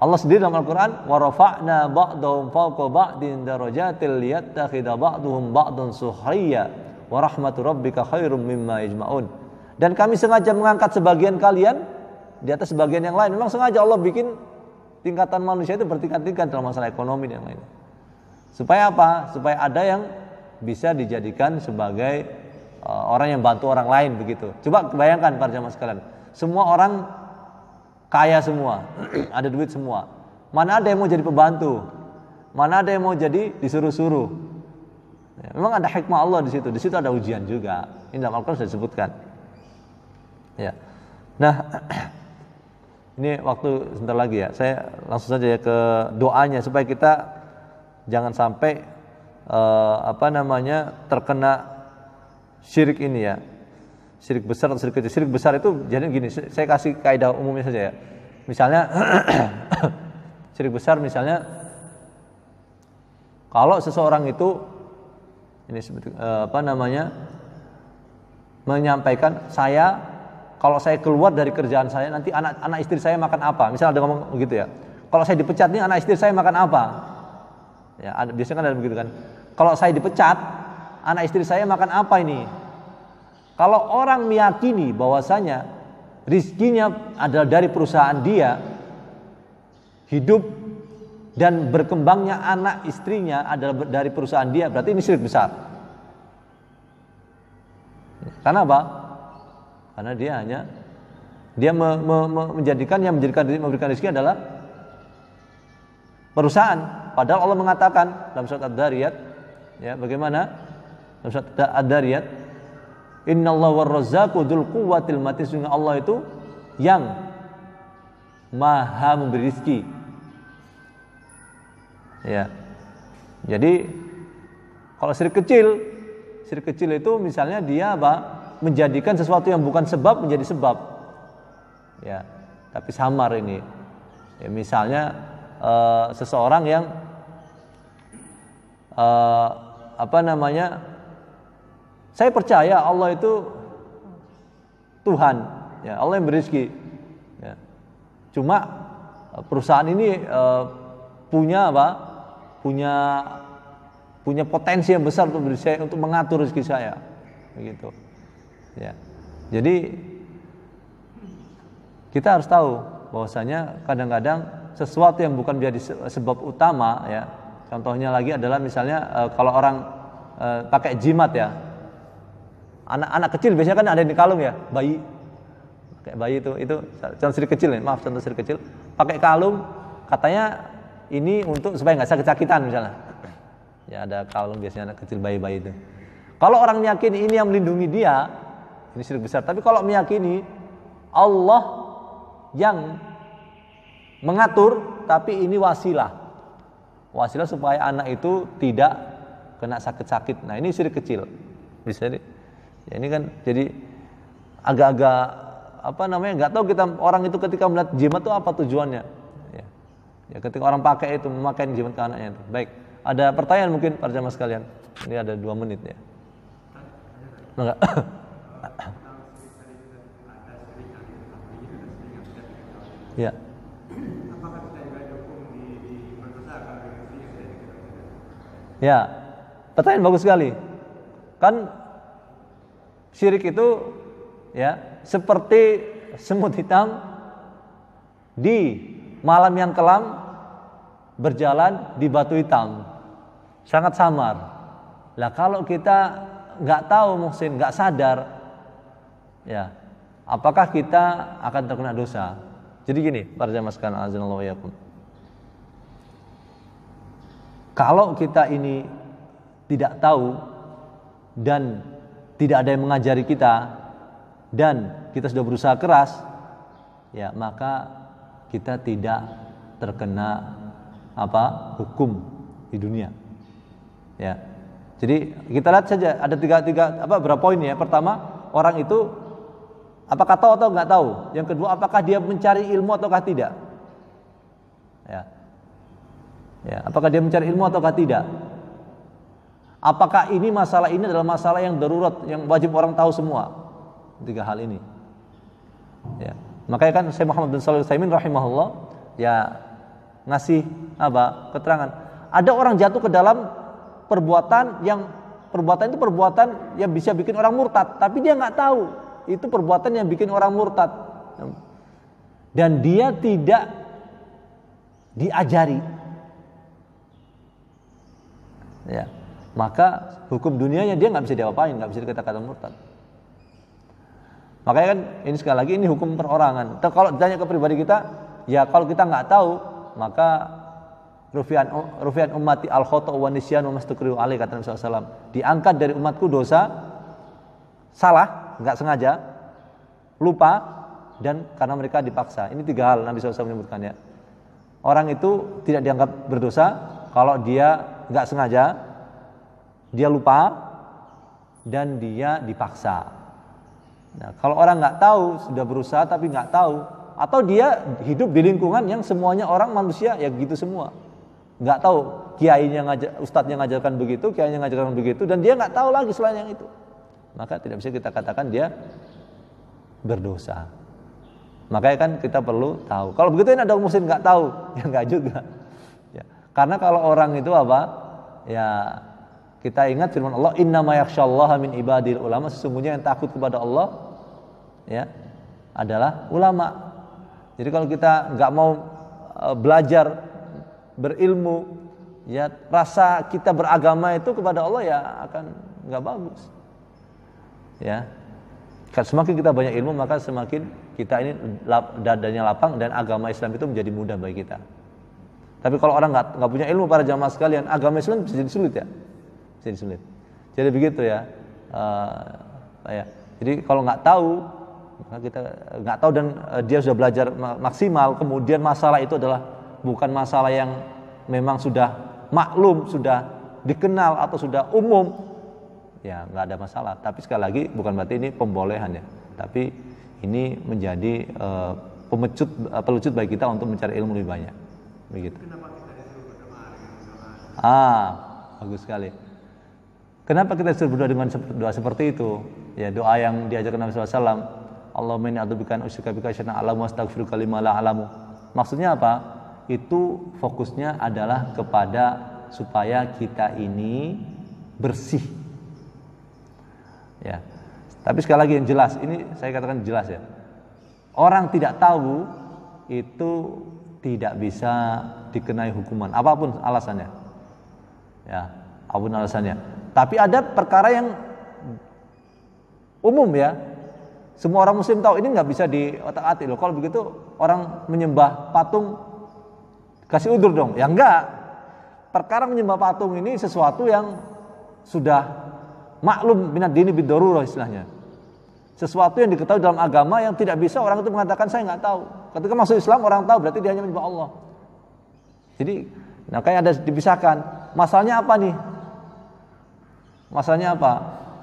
Allah sendiri dalam Al-Quran wa rafa'na ba'dahum fawqa ba'din darajatil liyattakhidha ba'duhum ba'dun sukhriya wa rahmatu rabbika khairum mimma yajma'un. Dan kami sengaja mengangkat sebagian kalian di atas sebagian yang lain. Memang sengaja Allah bikin tingkatan manusia itu bertingkat-tingkat dalam masalah ekonomi dan lain. Supaya apa? Supaya ada yang bisa dijadikan sebagai orang yang bantu orang lain begitu. Coba bayangkan para jamaah sekalian, semua orang kaya semua, ada duit semua. Mana ada yang mau jadi pembantu? Mana ada yang mau jadi disuruh-suruh? Ya, memang ada hikmah Allah di situ. Di situ ada ujian juga. Ini dalam Al-Quran sudah disebutkan. Ya. Nah, ini waktu sebentar lagi ya. Saya langsung saja ya ke doanya supaya kita jangan sampai terkena syirik ini ya. Syirik besar atau syirik kecil. Syirik besar itu jadi gini, saya kasih kaidah umumnya saja ya. Misalnya syirik besar misalnya kalau seseorang itu ini menyampaikan kalau saya keluar dari kerjaan saya nanti anak istri saya makan apa? Misalnya ada ngomong begitu ya. Kalau saya dipecat nih anak istri saya makan apa? Ya, biasanya kan ada begitu kan. Kalau saya dipecat, anak istri saya makan apa ini? Kalau orang meyakini bahwasanya rizkinya adalah dari perusahaan dia, hidup dan berkembangnya anak istrinya adalah dari perusahaan dia, berarti ini syirik besar. Karena apa? Karena dia memberikan rezeki adalah perusahaan. Padahal Allah mengatakan dalam surat Ad-Dariyat, ya bagaimana? Dalam surat Ad-Dariyat, Innallaha war-razzaqu dzul quwwatil matin. Sesungguhnya Allah itu yang Maha memberi rezeki. Ya. Jadi kalau syirik kecil itu misalnya dia menjadikan sesuatu yang bukan sebab menjadi sebab. Ya, tapi samar ini. Ya, misalnya seseorang yang saya percaya Allah itu Tuhan, ya Allah yang beri rezeki. Ya. Cuma perusahaan ini punya potensi yang besar untuk mengatur rezeki saya, begitu. Ya. Jadi kita harus tahu bahwasanya kadang-kadang sesuatu yang bukan menjadi sebab utama, ya. Contohnya lagi adalah misalnya kalau orang pakai jimat ya. Anak kecil biasanya kan ada di kalung ya, bayi. Kayak bayi itu contoh syirik kecil nih, contoh syirik kecil. Pakai kalung, katanya ini untuk supaya nggak sakit-sakitan misalnya. Ya ada kalung biasanya anak kecil bayi-bayi itu. Kalau orang meyakini ini yang melindungi dia, ini syirik besar. Tapi kalau meyakini Allah yang mengatur, tapi ini wasilah supaya anak itu tidak kena sakit-sakit. Nah ini syirik kecil. Bisa nih. Ya, ini kan jadi agak-agak nggak tahu kita orang itu ketika melihat jimat itu apa tujuannya. Ya ketika orang pakai itu memakai jimat ke anaknya itu. Baik, ada pertanyaan mungkin para jamaah sekalian. Ini ada 2 menit ya. Enggak. Ya. Ya, pertanyaan bagus sekali. Kan syirik itu ya seperti semut hitam di malam yang kelam berjalan di batu hitam, sangat samar. Lah kalau kita nggak tahu Muhsin, nggak sadar, ya apakah kita akan terkena dosa? Jadi gini, para jamaah sekalian azanallahu wa iyyakum. Kalau kita ini tidak tahu dan tidak ada yang mengajari kita dan kita sudah berusaha keras, ya maka kita tidak terkena hukum di dunia. Ya. Jadi kita lihat saja ada berapa poin ya. Pertama, orang itu apakah tahu atau enggak tahu. Yang kedua, apakah dia mencari ilmu ataukah tidak. Ya. Ya, apakah dia mencari ilmu ataukah tidak. Apakah masalah ini adalah masalah yang darurat, yang wajib orang tahu semua. 3 hal ini. Ya. Makanya kan Syekh Muhammad bin Shalih Al-Utsaimin rahimahullah ya ngasih keterangan. Ada orang jatuh ke dalam perbuatan itu perbuatan yang bisa bikin orang murtad, tapi dia nggak tahu itu perbuatan yang bikin orang murtad, dan dia tidak diajari, ya maka hukum dunianya dia nggak bisa diapain, nggak bisa dikatakan murtad. Makanya kan ini sekali lagi ini hukum perorangan. Kalau ditanya ke pribadi kita, ya kalau kita nggak tahu maka rufi'an ummati al-khata' wa nisyan wa mastakrihu alaihi, kata Nabi SAW. Diangkat dari umatku dosa, salah, enggak sengaja, lupa, dan karena mereka dipaksa. Ini 3 hal Nabi SAW menyebutkan ya. Orang itu tidak dianggap berdosa kalau dia enggak sengaja, dia lupa, dan dia dipaksa. Nah, kalau orang enggak tahu, sudah berusaha tapi enggak tahu, atau dia hidup di lingkungan yang semuanya orang manusia ya gitu semua. Nggak tahu kiainya ustadznya ngajarkan begitu, kiainya ngajarkan begitu, dan dia nggak tahu lagi selain yang itu, maka tidak bisa kita katakan dia berdosa. Makanya kan kita perlu tahu. Kalau begitu ini ada muslim nggak tahu, ya nggak juga. Ya. Karena kalau orang itu ya kita ingat firman Allah, innama yakhsyallaha min ibadil ulama, sesungguhnya yang takut kepada Allah ya adalah ulama. Jadi kalau kita nggak mau belajar berilmu, ya rasa kita beragama itu kepada Allah ya akan nggak bagus. Ya, semakin kita banyak ilmu maka semakin kita ini dadanya lapang dan agama Islam itu menjadi mudah bagi kita. Tapi kalau orang nggak punya ilmu, para jamaah sekalian, agama Islam bisa jadi sulit ya, bisa jadi sulit. Jadi begitu ya. Jadi kalau nggak tahu, maka kita nggak tahu dan dia sudah belajar maksimal, kemudian masalah itu adalah bukan masalah yang memang sudah maklum, sudah dikenal atau sudah umum, ya nggak ada masalah. Tapi sekali lagi bukan berarti ini pembolehan ya, tapi ini menjadi pelucut bagi kita untuk mencari ilmu lebih banyak. Begitu. Bagus sekali. Kenapa kita disuruh berdoa dengan doa seperti itu? Ya doa yang diajarkan Nabi SAW. Allahumma inni a'udzubika an usyrika bika syai'an a'lamu wa astaghfiruka lima la a'lamu. Maksudnya apa? Itu fokusnya adalah kepada supaya kita ini bersih. Ya. Tapi sekali lagi yang jelas, ini saya katakan jelas ya. Orang tidak tahu itu tidak bisa dikenai hukuman apapun alasannya. Ya, apapun alasannya. Tapi ada perkara yang umum ya. Semua orang muslim tahu, ini nggak bisa diotak-atik loh. Kalau begitu orang menyembah patung kasih udur dong. Ya enggak. Perkara menyembah patung ini sesuatu yang sudah maklum minad dini bid-darurah istilahnya. Sesuatu yang diketahui dalam agama yang tidak bisa orang itu mengatakan saya nggak tahu. Ketika masuk Islam orang tahu berarti dia hanya menyembah Allah. Jadi kayak ada dipisahkan. Masalahnya apa nih? Masalahnya apa?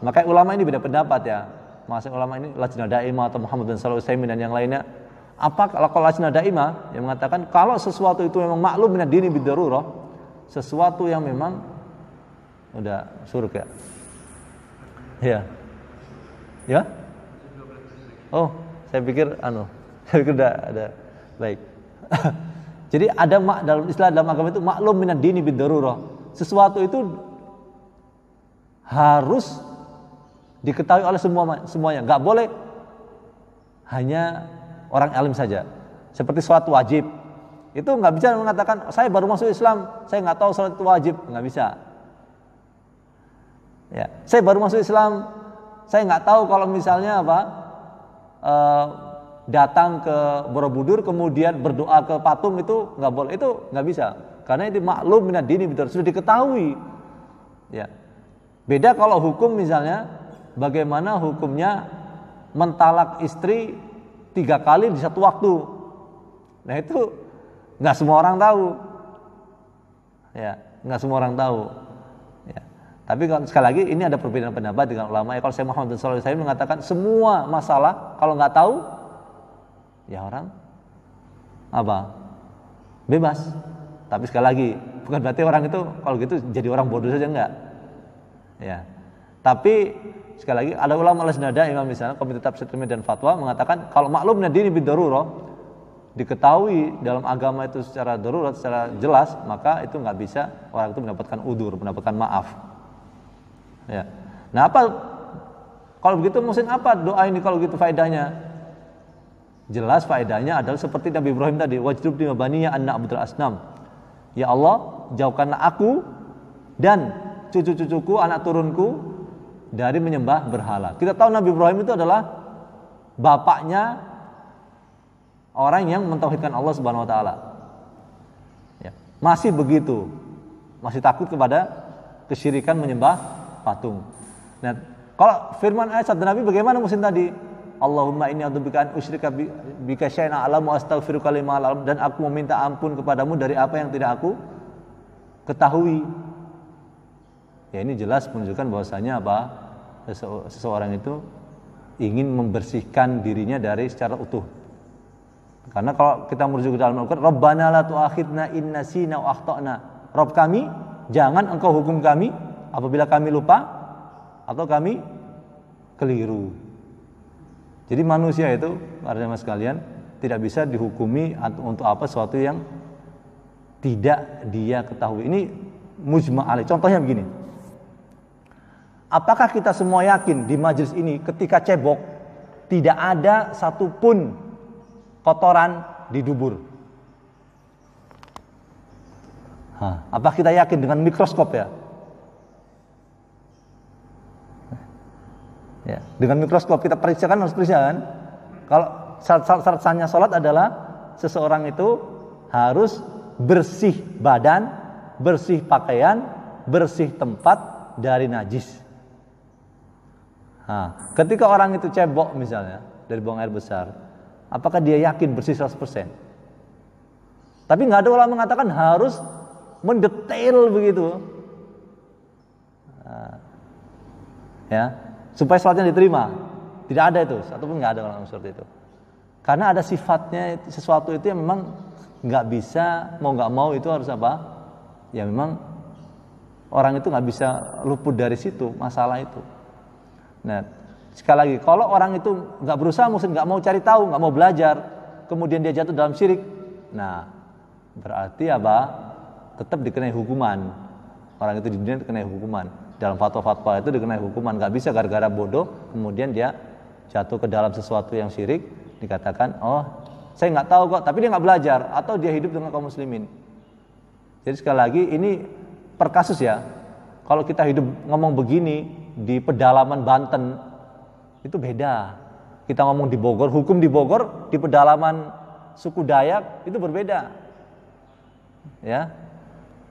Makanya ulama ini beda pendapat ya. Masalah ulama ini Lajnah Daimah atau Muhammad bin Shalih Al-Utsaimin dan yang lainnya. Apa kalau Lajnah Daimah yang mengatakan kalau sesuatu itu memang maklum minad dini bid-darurah, sesuatu yang memang udah surga. Ya. Ya? Oh, saya pikir udah ada. Baik. Jadi ada dalam istilah dalam agama itu maklum minad dini bid-darurah. Sesuatu itu harus diketahui oleh semuanya. Enggak boleh hanya orang alim saja. Seperti sholat wajib. Itu enggak bisa mengatakan saya baru masuk Islam, saya enggak tahu sholat itu wajib, enggak bisa. Ya, saya baru masuk Islam, saya enggak tahu kalau misalnya datang ke Borobudur kemudian berdoa ke patung itu enggak boleh, itu enggak bisa. Karena itu maklum minad dini, sudah diketahui. Ya. Beda kalau hukum misalnya, bagaimana hukumnya mentalak istri 3 kali di satu waktu. Nah itu nggak semua orang tahu, ya nggak semua orang tahu. Ya. Tapi sekali lagi ini ada perbedaan pendapat dengan ulama. Ya, kalau saya Muhammad bin Shalih Al-Utsaimin mengatakan semua masalah kalau nggak tahu, ya orang apa bebas. Tapi sekali lagi bukan berarti orang itu kalau gitu jadi orang bodoh saja, enggak. Ya. Tapi sekali lagi ada ulama al-Asnada, imam misalnya Komite Tafsir dan Fatwa mengatakan kalau maklumnya dini bid-darurah, diketahui dalam agama itu secara darurat, secara jelas, maka itu nggak bisa orang itu mendapatkan udur, mendapatkan maaf. Ya. Nah apa kalau begitu mungkin apa doa ini kalau gitu faedahnya? Jelas faedahnya adalah seperti Nabi Ibrahim tadi, wajrubni mabaniya an na'budal asnam. Ya Allah, jauhkanlah aku dan cucu-cucuku, anak turunku dari menyembah berhala. Kita tahu Nabi Ibrahim itu adalah bapaknya orang yang mentauhidkan Allah Subhanahu wa taala. Ya, masih begitu. Masih takut kepada kesyirikan menyembah patung. Nah, kalau firman ayat sabda Nabi bagaimana musim tadi? Allahumma inni a'udzubika an usyrika bika syai'an a'lamu astaghfiruka lima a'lam, dan aku meminta ampun kepadamu dari apa yang tidak aku ketahui. Ya ini jelas menunjukkan bahwasanya apa? Seseorang itu ingin membersihkan dirinya dari secara utuh. Karena kalau kita merujuk ke dalam Al-Qur'an, Rabbana la tu'akhidna in nasina wa akhtana. Rabb kami, jangan engkau hukum kami apabila kami lupa atau kami keliru. Jadi manusia itu, para jemaah sekalian, tidak bisa dihukumi untuk apa sesuatu yang tidak dia ketahui. Ini mujma' alaih. Contohnya begini. Apakah kita semua yakin di majelis ini ketika cebok tidak ada satupun kotoran di dubur? Apa kita yakin dengan mikroskop ya? Ya, dengan mikroskop kita periksa kan, harus periksa kan? Kalau syarat-syaratnya sholat adalah seseorang itu harus bersih badan, bersih pakaian, bersih tempat dari najis. Ketika orang itu cebok misalnya dari buang air besar, apakah dia yakin bersih 100%? Tapi nggak ada ulama mengatakan harus mendetail begitu, ya, supaya sholatnya diterima. Tidak ada itu, satupun nggak ada ulama seperti itu. Karena ada sifatnya sesuatu itu yang memang nggak bisa, mau nggak mau itu harus apa? Ya memang orang itu nggak bisa luput dari situ masalah itu. Nah, sekali lagi, kalau orang itu nggak berusaha, mungkin nggak mau cari tahu, nggak mau belajar, kemudian dia jatuh dalam syirik, nah berarti apa? Tetap dikenai hukuman. Orang itu di dunia dikenai hukuman. Dalam fatwa-fatwa itu dikenai hukuman. Nggak bisa gara-gara bodoh, kemudian dia jatuh ke dalam sesuatu yang syirik, dikatakan, oh saya nggak tahu kok, tapi dia nggak belajar, atau dia hidup dengan kaum muslimin. Jadi sekali lagi, ini per kasus ya. Kalau kita hidup ngomong begini di pedalaman Banten, itu beda. Kita ngomong di Bogor, hukum di Bogor, di pedalaman suku Dayak itu berbeda. Ya,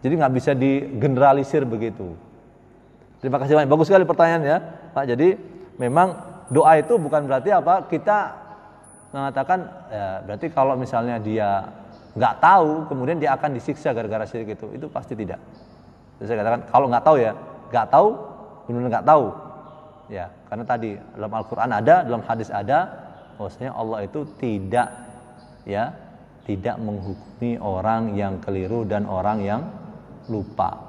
jadi nggak bisa digeneralisir begitu. Terima kasih banyak, bagus sekali pertanyaannya, Pak. Jadi memang doa itu bukan berarti apa kita mengatakan, ya, berarti kalau misalnya dia nggak tahu, kemudian dia akan disiksa gara-gara syirik itu pasti tidak. Jadi saya katakan kalau nggak tahu ya, nggak tahu, benar-benar nggak tahu. Ya, karena tadi dalam Al-Quran ada, dalam hadis ada, bahwasanya Allah itu tidak menghukumi orang yang keliru dan orang yang lupa.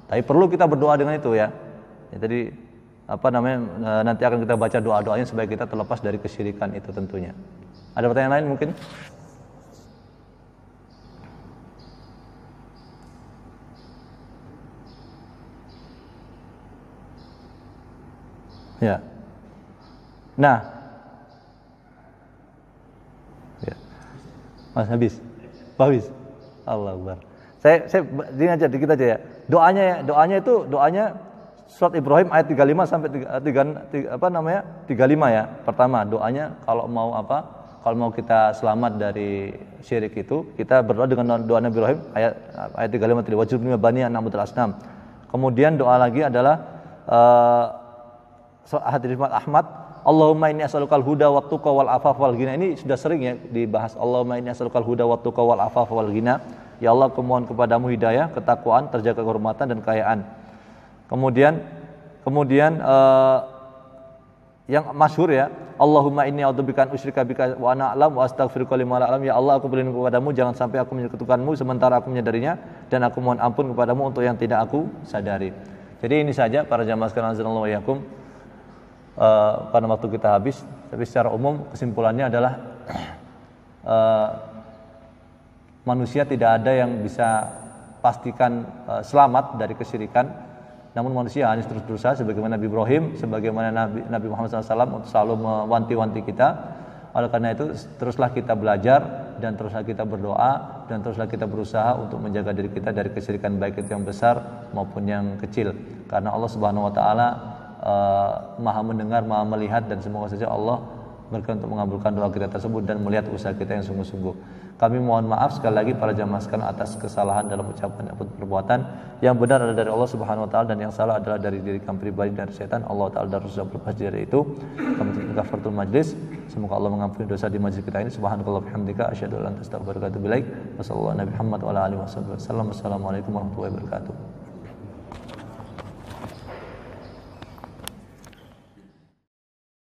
Tapi perlu kita berdoa dengan itu ya. Jadi nanti akan kita baca doa-doanya supaya kita terlepas dari kesyirikan itu tentunya. Ada pertanyaan lain mungkin? Ya. Nah. Ya. Mas habis. Allah Akbar. Saya ini aja dikit aja ya. Doanya surat Ibrahim ayat 35 sampai 35 ya. Pertama, doanya kalau mau kita selamat dari syirik itu, kita berdoa dengan doa Nabi Ibrahim ayat 35 tadi, wajibni bani an na'budal asnam. Kemudian doa lagi adalah hadis riwayat Ahmad, Allahumma inni as'alukal huda wat tuqa wal afaf wal ghina. Ini sudah sering ya dibahas. Allahumma inni as'alukal huda wat tuqa wal afaf wal ghina. Ya Allah, aku mohon kepadamu hidayah, ketakwaan, terjaga kehormatan dan kekayaan. Kemudian yang masyhur ya, Allahumma inni a'udzubika an usyrika bika wa ana a'lam wa astaghfiruka lima la a'lam. Ya Allah, aku berlindung kepadamu jangan sampai aku menyekutukanmu sementara aku menyadarinya, dan aku mohon ampun kepadamu untuk yang tidak aku sadari. Jadi ini saja para jamaah sekalian azanallahu wa iyyakum. Karena waktu kita habis, tapi secara umum kesimpulannya adalah manusia tidak ada yang bisa pastikan selamat dari kesyirikan. Namun manusia harus terus berusaha sebagaimana Nabi Ibrahim, sebagaimana Nabi Muhammad SAW untuk selalu mewanti-wanti kita. Oleh karena itu teruslah kita belajar dan teruslah kita berdoa dan teruslah kita berusaha untuk menjaga diri kita dari kesyirikan baik itu yang besar maupun yang kecil. Karena Allah Subhanahu wa taala Maha mendengar, Maha melihat, dan semoga saja Allah berkenan untuk mengabulkan doa kita tersebut dan melihat usaha kita yang sungguh-sungguh. Kami mohon maaf sekali lagi para jamaah sekalian atas kesalahan dalam ucapan dan perbuatan. Yang benar adalah dari Allah Subhanahu wa taala dan yang salah adalah dari diri kami pribadi dan setan. Allah taala dan Rasul berlepas dari itu. Kami kafaratul majlis. Semoga Allah mengampuni dosa di majlis kita ini. Subhanakallah bihamdika asyhadu an la ilaha illa anta astaghfiruka wa atubu ilaik. Wassallallahu Nabi Muhammad wa ala alihi wasallam. Wassalamualaikum warahmatullahi wabarakatuh.